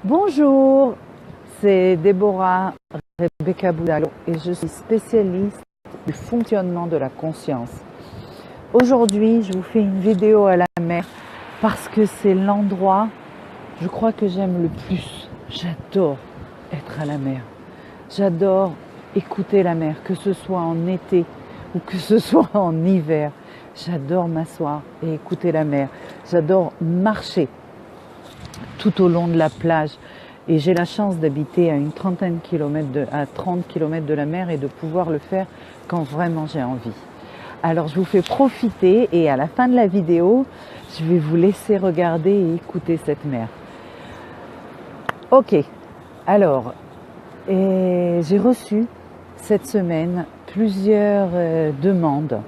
Bonjour, c'est Déborah Rebecca Boudalo et je suis spécialiste du fonctionnement de la conscience. Aujourd'hui, je vous fais une vidéo à la mer parce que c'est l'endroit, je crois, que j'aime le plus. J'adore être à la mer. J'adore écouter la mer, que ce soit en été ou que ce soit en hiver. J'adore m'asseoir et écouter la mer. J'adore marcher tout au long de la plage. Et j'ai la chance d'habiter à une trentaine de kilomètres, à 30 km de la mer et de pouvoir le faire quand vraiment j'ai envie. Alors je vous fais profiter et à la fin de la vidéo, je vais vous laisser regarder et écouter cette mer. Ok, alors j'ai reçu cette semaine plusieurs demandes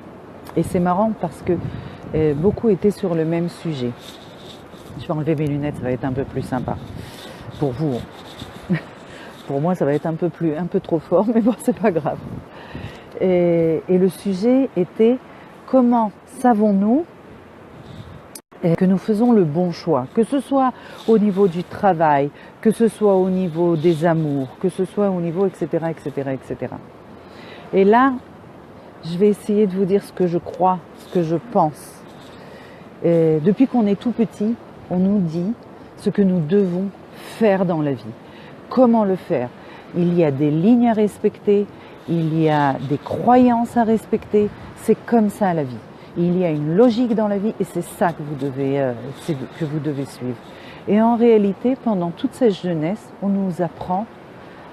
et c'est marrant parce que beaucoup étaient sur le même sujet. Je vais enlever mes lunettes, ça va être un peu plus sympa. Pour vous, pour moi ça va être un peu trop fort, mais bon, c'est pas grave. Et le sujet était: comment savons-nous que nous faisons le bon choix, que ce soit au niveau du travail, que ce soit au niveau des amours, que ce soit au niveau etc. etc. etc. Et là, je vais essayer de vous dire ce que je crois, ce que je pense. Et depuis qu'on est tout petit, on nous dit ce que nous devons faire dans la vie. Comment le faire? Il y a des lignes à respecter, il y a des croyances à respecter, c'est comme ça la vie. Il y a une logique dans la vie et c'est ça que vous devez suivre. Et en réalité, pendant toute cette jeunesse, on nous apprend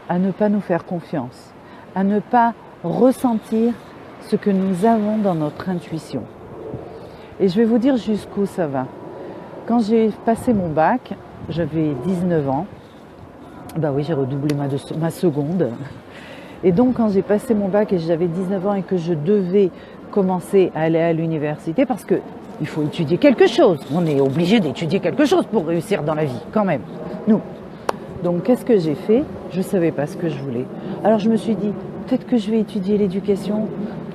à ne pas nous faire confiance, à ne pas ressentir ce que nous avons dans notre intuition. Et je vais vous dire jusqu'où ça va. Quand j'ai passé mon bac, j'avais 19 ans. Bah oui, j'ai redoublé ma seconde. Et donc, quand j'ai passé mon bac et j'avais 19 ans et que je devais commencer à aller à l'université, parce que il faut étudier quelque chose. On est obligé d'étudier quelque chose pour réussir dans la vie, quand même. Nous. Donc, qu'est-ce que j'ai fait? Je ne savais pas ce que je voulais. Alors, je me suis dit, peut-être que je vais étudier l'éducation,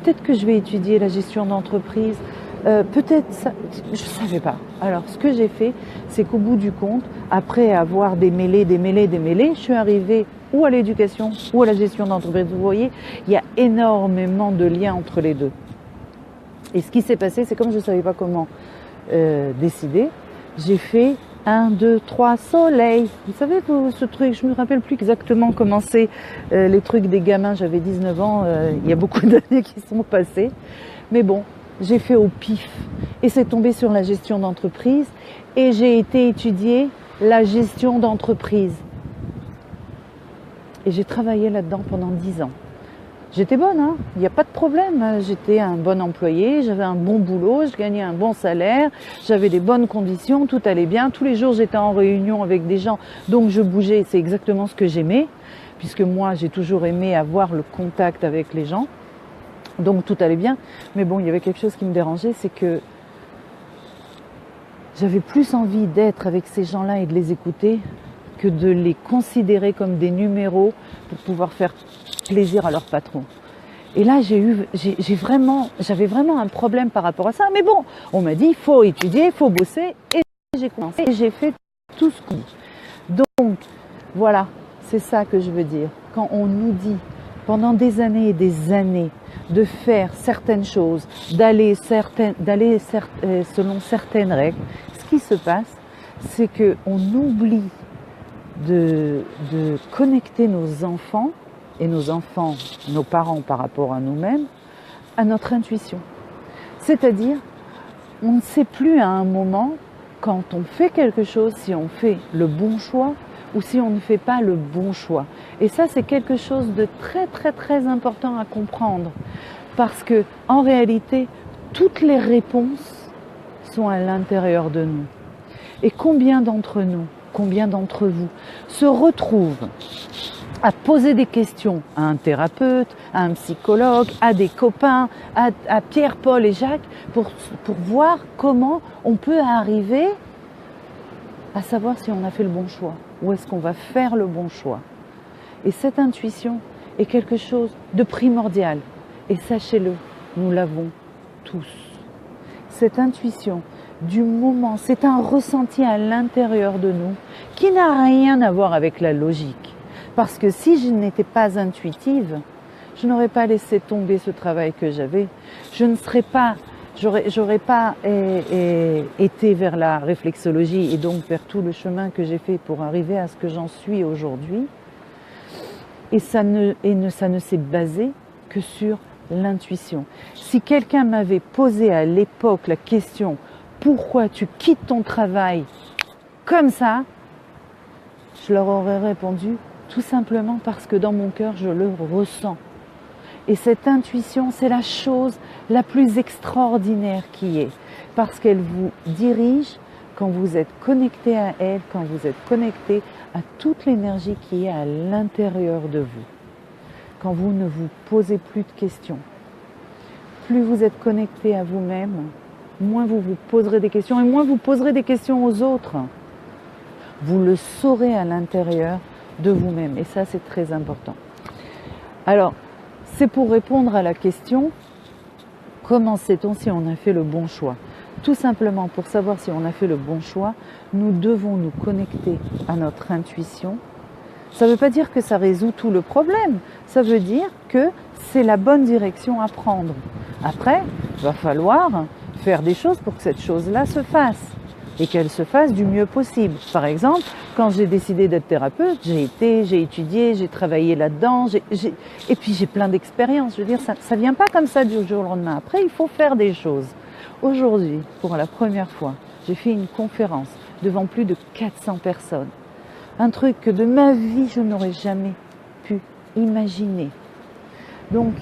peut-être que je vais étudier la gestion d'entreprise. Peut-être ça, je ne savais pas. Alors ce que j'ai fait, c'est qu'au bout du compte, après avoir démêlé, je suis arrivée ou à l'éducation ou à la gestion d'entreprise. Vous voyez, il y a énormément de liens entre les deux. Et ce qui s'est passé, c'est comme je ne savais pas comment décider, j'ai fait 1, 2, 3, soleil. Vous savez, ce truc, je ne me rappelle plus exactement comment c'est les trucs des gamins. J'avais 19 ans, il y a beaucoup d'années qui sont passées. Mais bon, j'ai fait au pif et c'est tombé sur la gestion d'entreprise et j'ai été étudier la gestion d'entreprise. Et j'ai travaillé là-dedans pendant 10 ans. J'étais bonne, hein, il n'y a pas de problème. J'étais un bon employé, j'avais un bon boulot, je gagnais un bon salaire, j'avais des bonnes conditions, tout allait bien. Tous les jours, j'étais en réunion avec des gens, donc je bougeais. C'est exactement ce que j'aimais, puisque moi, j'ai toujours aimé avoir le contact avec les gens. Donc tout allait bien, mais bon, il y avait quelque chose qui me dérangeait, c'est que j'avais plus envie d'être avec ces gens-là et de les écouter que de les considérer comme des numéros pour pouvoir faire plaisir à leur patron. Et là, j'avais vraiment un problème par rapport à ça. Mais bon, on m'a dit, il faut étudier, il faut bosser, et j'ai commencé, et j'ai fait tout ce qu'on dit. Donc, voilà, c'est ça que je veux dire. Quand on nous dit, pendant des années et des années, de faire certaines choses, d'aller selon certaines règles, ce qui se passe, c'est qu'on oublie de connecter nos enfants, et nos parents par rapport à nous-mêmes, à notre intuition. C'est-à-dire, on ne sait plus à un moment, quand on fait quelque chose, si on fait le bon choix ou si on ne fait pas le bon choix. Et ça, c'est quelque chose de très, très, très important à comprendre. Parce que, en réalité, toutes les réponses sont à l'intérieur de nous. Et combien d'entre nous, combien d'entre vous se retrouvent à poser des questions à un thérapeute, à un psychologue, à des copains, à Pierre, Paul et Jacques, pour voir comment on peut arriver à savoir si on a fait le bon choix, ou est-ce qu'on va faire le bon choix. Et cette intuition est quelque chose de primordial. Et sachez-le, nous l'avons tous. Cette intuition du moment, c'est un ressenti à l'intérieur de nous qui n'a rien à voir avec la logique. Parce que si je n'étais pas intuitive, je n'aurais pas laissé tomber ce travail que j'avais. Je ne serais pas, j'aurais pas été vers la réflexologie et donc vers tout le chemin que j'ai fait pour arriver à ce que j'en suis aujourd'hui. Et ça ne s'est basé que sur l'intuition. Si quelqu'un m'avait posé à l'époque la question « Pourquoi tu quittes ton travail comme ça ?», je leur aurais répondu tout simplement parce que dans mon cœur, je le ressens. Et cette intuition, c'est la chose la plus extraordinaire qui est, parce qu'elle vous dirige quand vous êtes connecté à elle, quand vous êtes connecté à toute l'énergie qui est à l'intérieur de vous. Quand vous ne vous posez plus de questions. Plus vous êtes connecté à vous-même, moins vous vous poserez des questions et moins vous poserez des questions aux autres. Vous le saurez à l'intérieur de vous-même et ça c'est très important. Alors, c'est pour répondre à la question, comment sait-on si on a fait le bon choix ? Tout simplement pour savoir si on a fait le bon choix, nous devons nous connecter à notre intuition. Ça ne veut pas dire que ça résout tout le problème, ça veut dire que c'est la bonne direction à prendre. Après, il va falloir faire des choses pour que cette chose-là se fasse et qu'elle se fasse du mieux possible. Par exemple, quand j'ai décidé d'être thérapeute, j'ai étudié, j'ai travaillé là-dedans, et puis j'ai plein d'expériences. Je veux dire, ça ne vient pas comme ça du jour au lendemain. Après, il faut faire des choses. Aujourd'hui, pour la première fois, j'ai fait une conférence devant plus de 400 personnes. Un truc que de ma vie, je n'aurais jamais pu imaginer. Donc,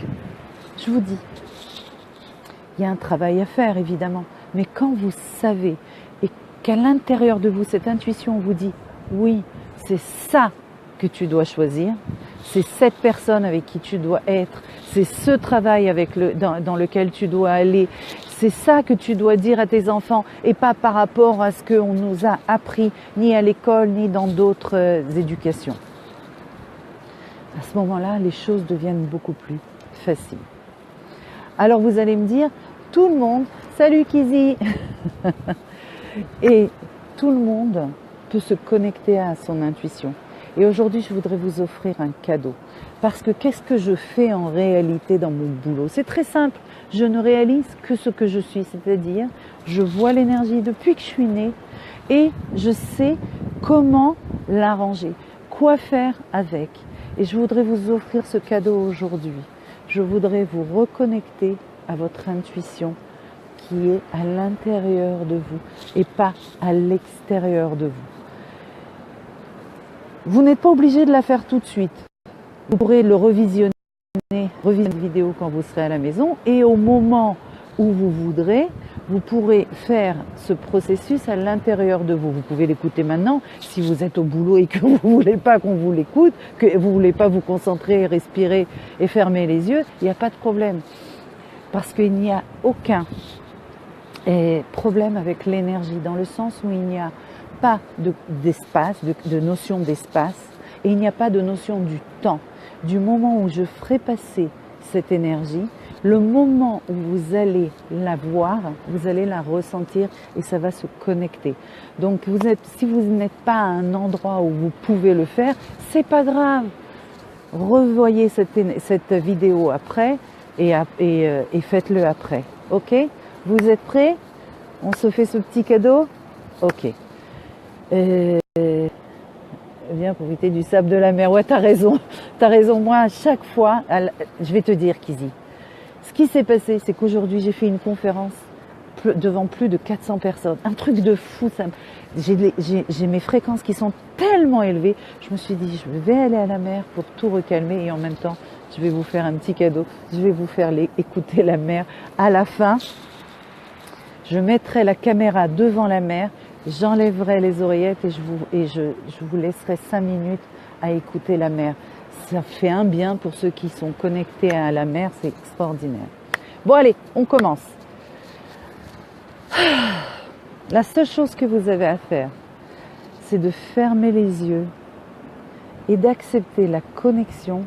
je vous dis, il y a un travail à faire, évidemment. Mais quand vous savez et qu'à l'intérieur de vous, cette intuition vous dit « Oui, c'est ça que tu dois choisir, c'est cette personne avec qui tu dois être, c'est ce travail dans lequel tu dois aller, c'est ça que tu dois dire à tes enfants et pas par rapport à ce qu'on nous a appris ni à l'école ni dans d'autres éducations. » À ce moment-là, les choses deviennent beaucoup plus faciles. Alors vous allez me dire, tout le monde, salut Kizzy et tout le monde peut se connecter à son intuition. Et aujourd'hui, je voudrais vous offrir un cadeau. Parce que qu'est-ce que je fais en réalité dans mon boulot? C'est très simple. Je ne réalise que ce que je suis. C'est-à-dire, je vois l'énergie depuis que je suis née et je sais comment l'arranger, quoi faire avec. Et je voudrais vous offrir ce cadeau aujourd'hui. Je voudrais vous reconnecter à votre intuition qui est à l'intérieur de vous et pas à l'extérieur de vous. Vous n'êtes pas obligé de la faire tout de suite. Vous pourrez le revisionner la vidéo quand vous serez à la maison et au moment où vous voudrez, vous pourrez faire ce processus à l'intérieur de vous. Vous pouvez l'écouter maintenant si vous êtes au boulot et que vous ne voulez pas qu'on vous l'écoute, que vous ne voulez pas vous concentrer, respirer et fermer les yeux, il n'y a pas de problème. Parce qu'il n'y a aucun problème avec l'énergie, dans le sens où il n'y a pas d'espace, de notion d'espace, et il n'y a pas de notion du temps. Du moment où je ferai passer cette énergie, le moment où vous allez la voir, vous allez la ressentir et ça va se connecter. Donc si vous n'êtes pas à un endroit où vous pouvez le faire, c'est pas grave. Revoyez cette vidéo après et faites-le après. Ok? Vous êtes prêts? On se fait ce petit cadeau? Ok. Viens profiter du sable de la mer. Ouais, t'as raison. T'as raison. Moi, à chaque fois, je vais te dire, Kizzy, ce qui s'est passé, c'est qu'aujourd'hui, j'ai fait une conférence devant plus de 400 personnes. Un truc de fou. J'ai mes fréquences qui sont tellement élevées. Je me suis dit, je vais aller à la mer pour tout recalmer et en même temps, je vais vous faire un petit cadeau. Je vais vous faire écouter la mer. À la fin, je mettrai la caméra devant la mer, j'enlèverai les oreillettes et je vous laisserai 5 minutes à écouter la mer. Ça fait un bien pour ceux qui sont connectés à la mer, c'est extraordinaire. Bon allez, on commence. La seule chose que vous avez à faire, c'est de fermer les yeux et d'accepter la connexion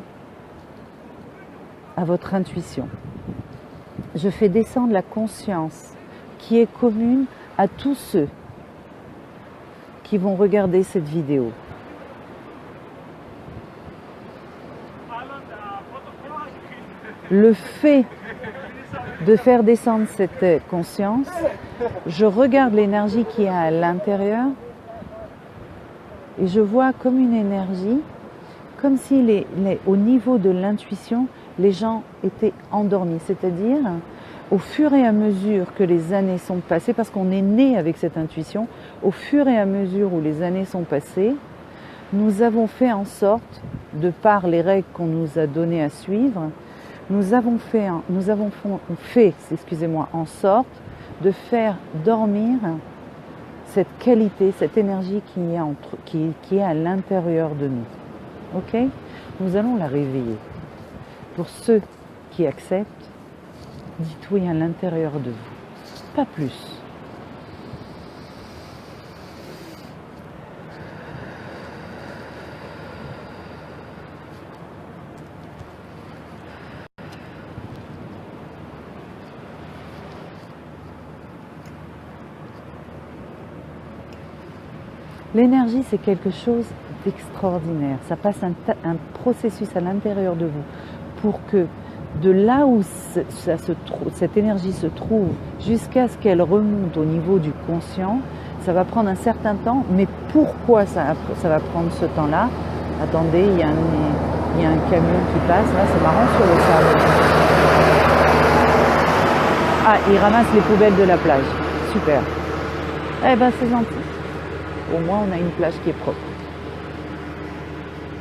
à votre intuition. Je fais descendre la conscience qui est commune à tous ceux qui vont regarder cette vidéo. Le fait de faire descendre cette conscience, je regarde l'énergie qu'il y a à l'intérieur et je vois comme une énergie, comme si au niveau de l'intuition, les gens étaient endormis. C'est-à-dire, au fur et à mesure que les années sont passées, parce qu'on est né avec cette intuition, au fur et à mesure où les années sont passées, nous avons fait en sorte, de par les règles qu'on nous a données à suivre, nous avons fait en sorte de faire dormir cette qualité, cette énergie qui est à l'intérieur de nous. Ok ? Nous allons la réveiller. Pour ceux qui acceptent, dites oui à l'intérieur de vous, pas plus. L'énergie, c'est quelque chose d'extraordinaire. Ça passe un processus à l'intérieur de vous pour que de là où cette énergie se trouve jusqu'à ce qu'elle remonte au niveau du conscient, ça va prendre un certain temps. Mais pourquoi ça va prendre ce temps-là? Attendez, il y a un camion qui passe. Là, c'est marrant sur le sable. Ah, il ramasse les poubelles de la plage. Super. Eh ben, c'est gentil. Au moins, on a une plage qui est propre.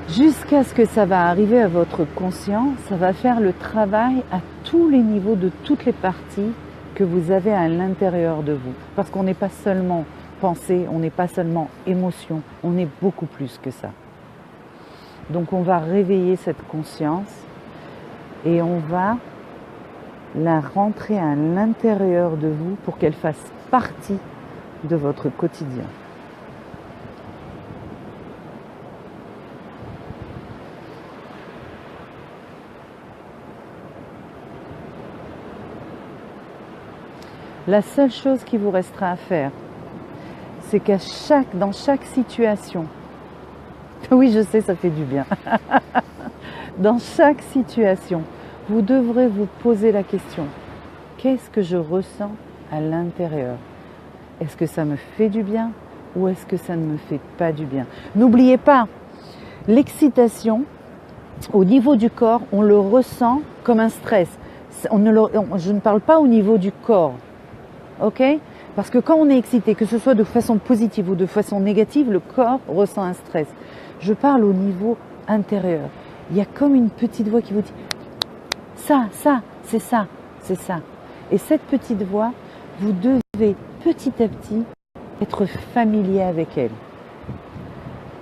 Jusqu'à ce que ça va arriver à votre conscient, ça va faire le travail à tous les niveaux de toutes les parties que vous avez à l'intérieur de vous. Parce qu'on n'est pas seulement pensée, on n'est pas seulement émotion, on est beaucoup plus que ça. Donc on va réveiller cette conscience et on va la rentrer à l'intérieur de vous pour qu'elle fasse partie de votre quotidien. La seule chose qui vous restera à faire, c'est dans chaque situation, oui je sais, ça fait du bien, dans chaque situation, vous devrez vous poser la question, qu'est-ce que je ressens à l'intérieur? Est-ce que ça me fait du bien ou est-ce que ça ne me fait pas du bien? N'oubliez pas, l'excitation, au niveau du corps, on le ressent comme un stress. Je ne parle pas au niveau du corps. Ok ? Parce que quand on est excité, que ce soit de façon positive ou de façon négative, le corps ressent un stress. Je parle au niveau intérieur. Il y a comme une petite voix qui vous dit « ça, c'est ça, c'est ça ». Et cette petite voix, vous devez petit à petit être familier avec elle.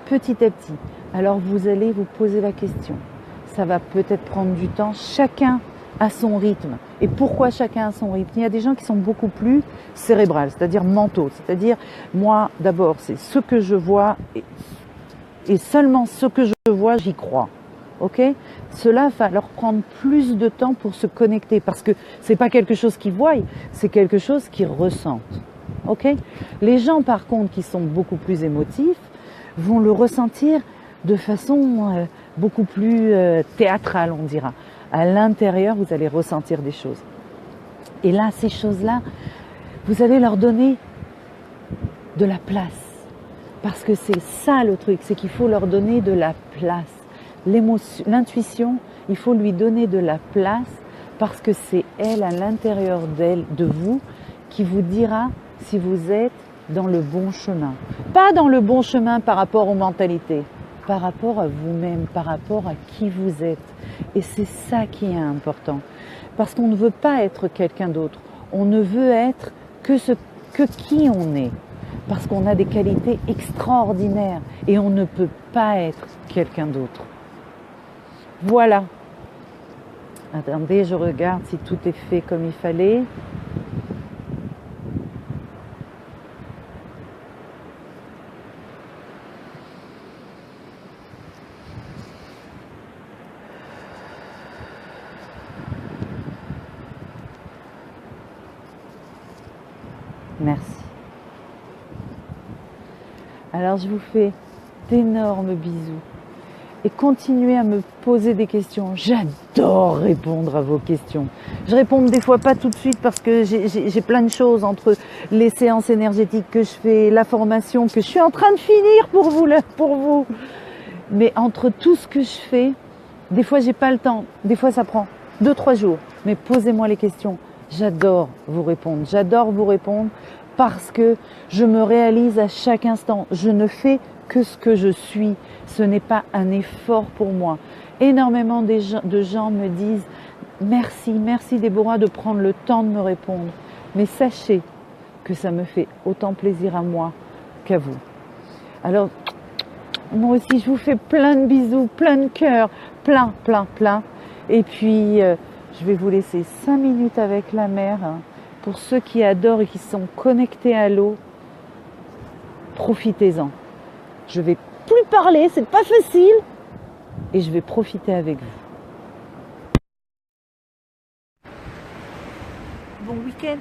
Petit à petit. Alors vous allez vous poser la question. Ça va peut-être prendre du temps. Chacun à son rythme. Et pourquoi chacun a son rythme? Il y a des gens qui sont beaucoup plus cérébrales, c'est-à-dire mentaux. C'est-à-dire, moi, d'abord, c'est ce que je vois et seulement ce que je vois, j'y crois. Ok? Cela va leur prendre plus de temps pour se connecter parce que c'est pas quelque chose qu'ils voient, c'est quelque chose qu'ils ressentent. Ok? Les gens, par contre, qui sont beaucoup plus émotifs, vont le ressentir de façon beaucoup plus théâtrale, on dira. À l'intérieur, vous allez ressentir des choses. Et là, ces choses-là, vous allez leur donner de la place. Parce que c'est ça le truc, c'est qu'il faut leur donner de la place. L'intuition, il faut lui donner de la place parce que c'est elle, à l'intérieur de vous, qui vous dira si vous êtes dans le bon chemin. Pas dans le bon chemin par rapport aux mentalités, par rapport à vous-même, par rapport à qui vous êtes. Et c'est ça qui est important. Parce qu'on ne veut pas être quelqu'un d'autre. On ne veut être que qui on est. Parce qu'on a des qualités extraordinaires et on ne peut pas être quelqu'un d'autre. Voilà. Attendez, je regarde si tout est fait comme il fallait. Merci. Alors je vous fais d'énormes bisous et continuez à me poser des questions. J'adore répondre à vos questions. Je réponds des fois pas tout de suite parce que j'ai plein de choses entre les séances énergétiques que je fais, la formation que je suis en train de finir pour vous. Mais entre tout ce que je fais, des fois j'ai pas le temps, des fois ça prend 2-3 jours. Mais posez-moi les questions. J'adore vous répondre parce que je me réalise à chaque instant. Je ne fais que ce que je suis. Ce n'est pas un effort pour moi. Énormément de gens me disent merci Déborah de prendre le temps de me répondre. Mais sachez que ça me fait autant plaisir à moi qu'à vous. Alors, moi aussi, je vous fais plein de bisous, plein de cœurs, plein. Et puis, je vais vous laisser 5 minutes avec la mer. Pour ceux qui adorent et qui sont connectés à l'eau, profitez-en. Je vais plus parler, c'est pas facile, et je vais profiter avec vous. Bon week-end.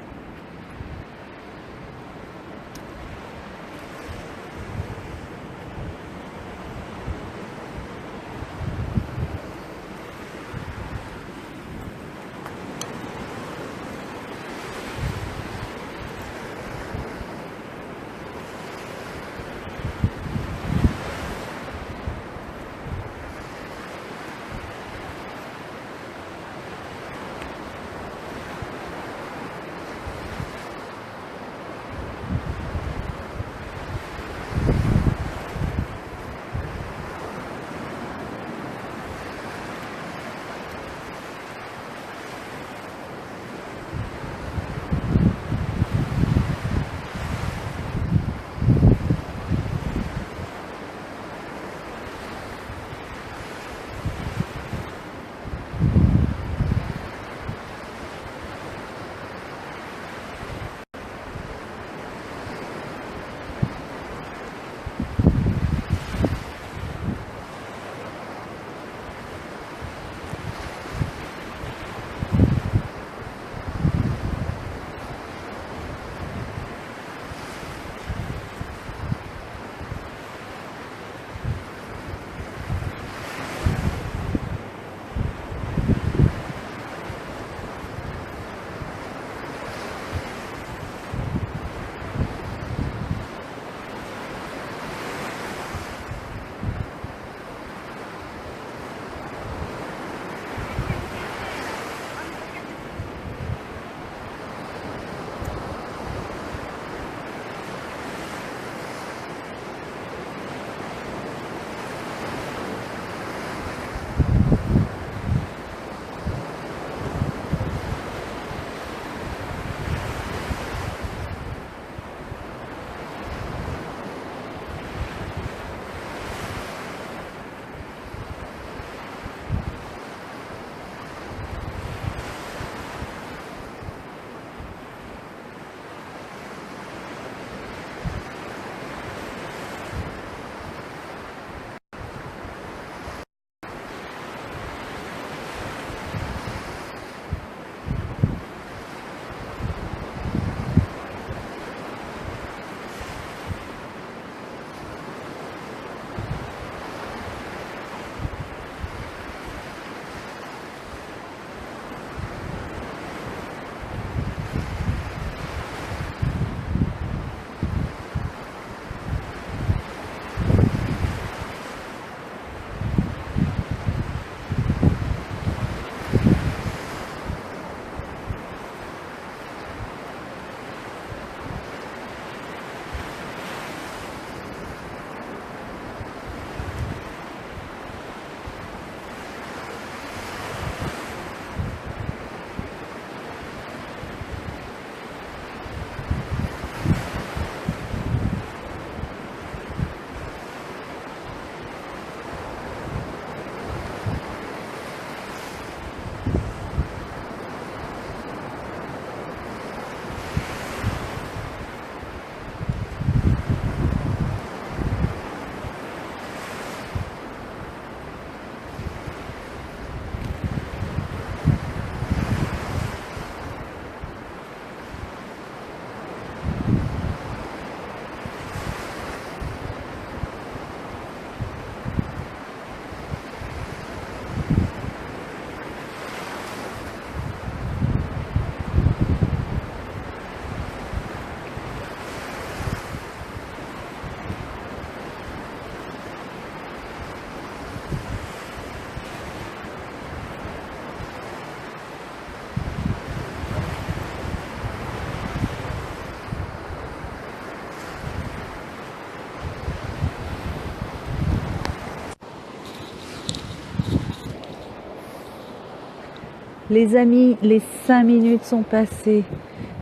Les amis, les 5 minutes sont passées.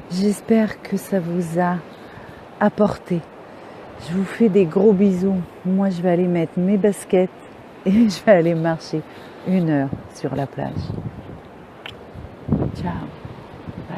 J'espère que ça vous a apporté. Je vous fais des gros bisous. Moi, je vais aller mettre mes baskets et je vais aller marcher 1 heure sur la plage. Ciao. Bye.